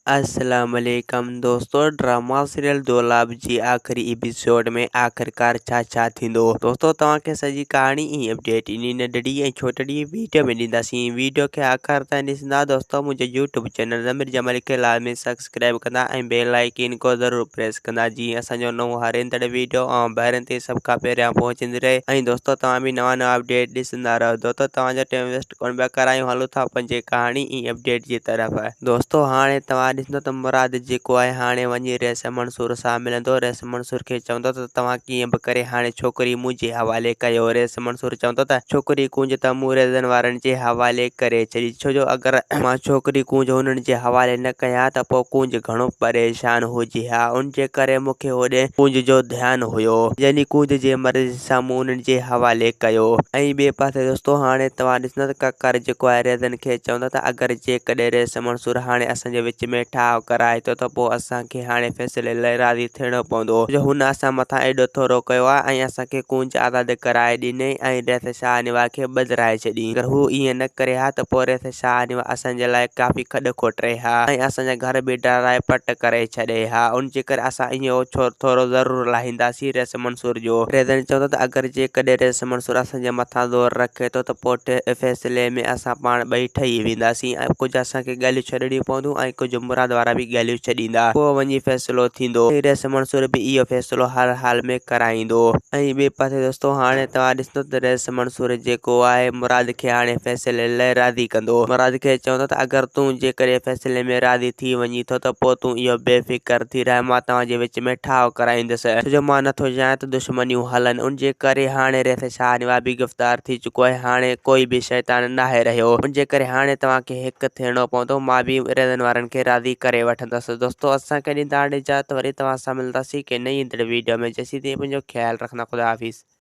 अस्सलामुअलैकुम दोस्तों, drama serial दोलाब जी आख़िरी एपिसोड में आख़िरकार छा थींदो। दोस्तों तव्हांखे सॼी कहाणी ऐं अपडेट इन नंढड़ी ऐं छोटड़ी वीडियो में ॾींदासीं। वीडियो खे आख़िर ताईं ॾिसंदा दोस्तों। मुंहिंजे यूट्यूब चैनल ज़मीर जमाल खे लाज़मी सब्सक्राइब कंदा ऐं बेल आइकन को ज़रूरु प्रेस कंदा, जीअं असांजो नओं हर ईंदड़ वीडियो ॿाहिरनि ते सभ खां पहिरियां पहुचंदी रहे। ऐं दोस्तों तव्हां बि नवां अपडेट ॾिसंदा रहो। दोस्तों तव्हांजो टाइम वेस्ट कोन पिया करायूं, हलूं था पंहिंजे कहाणी ऐं अपडेट जी तरफ़। दोस्तों हाणे तव्हां ॾिसंदो त मुराद जेको आहे हाणे वञी रहिस मंसूर सां मिलंदो। रहिस मंसूर खे चवंदो त तव्हां कीअं बि करे हाणे छोकिरी मुंहिंजे हवाले कयो। रहिस मंसूर चवंदो त छोकिरी कूंज त मूं रेज़न वारनि जे हवाले करे छॾी, छो जो अगरि मां छोकिरी कूंज हुननि जे हवाले न कयां त पोइ कूंज घणो परेशान हुजे हा। उन जे करे मूंखे होॾे कूंज जो ध्यानु हुयो, जॾहिं कूंज जे मर्ज़ी सां मूं उन्हनि जे हवाले कयो। ऐं ॿिए पासे दोस्तों हाणे तव्हां ॾिसंदा त ककर जेको आहे रेज़न खे चवंदो त अगरि जेकॾहिं रहिस मंसूर हाणे असांजे विच में ठाव कराए थो त पोइ असांखे हाणे फ़ैसिले लाइ राज़ी थियणो पवंदो, जो हुन असां मथां एॾो थोरो कयो आहे ऐं असांखे कूंज आज़ादु कराए ॾिनई ऐं रहिस शाहनिवाज़ खे बदिराए छॾी। अगरि हू ईअं न करे हा त पोइ रहिस शाहनिवाज़ असांजे लाइ काफ़ी खॾ खोटरे हा ऐं असांजा घर बि डराए पट करे छॾे हा। उन जे करे असां इहो थोरो ज़रूरु लाहींदासीं रहिस मंसूर जो। रेज़न चवंदो त अगरि जेकॾहिं रहिस मंसूर असांजे मथां ज़ोर रखे थो त पोइ फ़ैसिले में असां पाण ॿई ठही वेंदासीं ऐं कुझु असांखे ॻाल्हियूं छॾणियूं पवंदियूं ऐं कुझु मुराद वारा बि ॻाल्हियूं छॾींदा, पोइ वञी फ़ैसिलो थींदो। रहिस मंसूर बि इहो फ़ैसिलो हर हाल में कराईंदो। ऐं ॿिए पासे दोस्तों हाणे तव्हां ॾिसंदो त रहिस मंसूर जेको आहे मुराद खे हाणे फ़ैसिले लाइ राज़ी कंदो। मुराद खे चवंदो त अगरि तूं जेकॾहिं फ़ैसिले में राज़ी थी वञी थो त पोइ तूं इहो बेफ़िकर थी रह, मां तव्हांजे विच में ठाव कराईंदुसि, छो जो मां नथो चाहियां त दुश्मनियूं हलनि। उन जे करे हाणे रहिस शाहनिवाज़ बि गिरफ़्तार थी चुको आहे। हाणे कोई बि शैतान नाहे रहियो। उन जे करे हाणे तव्हांखे हिकु थियणो पवंदो। मां बि रेज़न वारनि खे राज़ी करे वठंदुसि। दोस्तों असांखे ॾींदा इजाज़त, वरी तव्हां सां मिलंदासीं के नई ईंदड़ वीडियो में। जेसीं ताईं पंहिंजो ख़्यालु रखना। खुदा हाफ़िज़।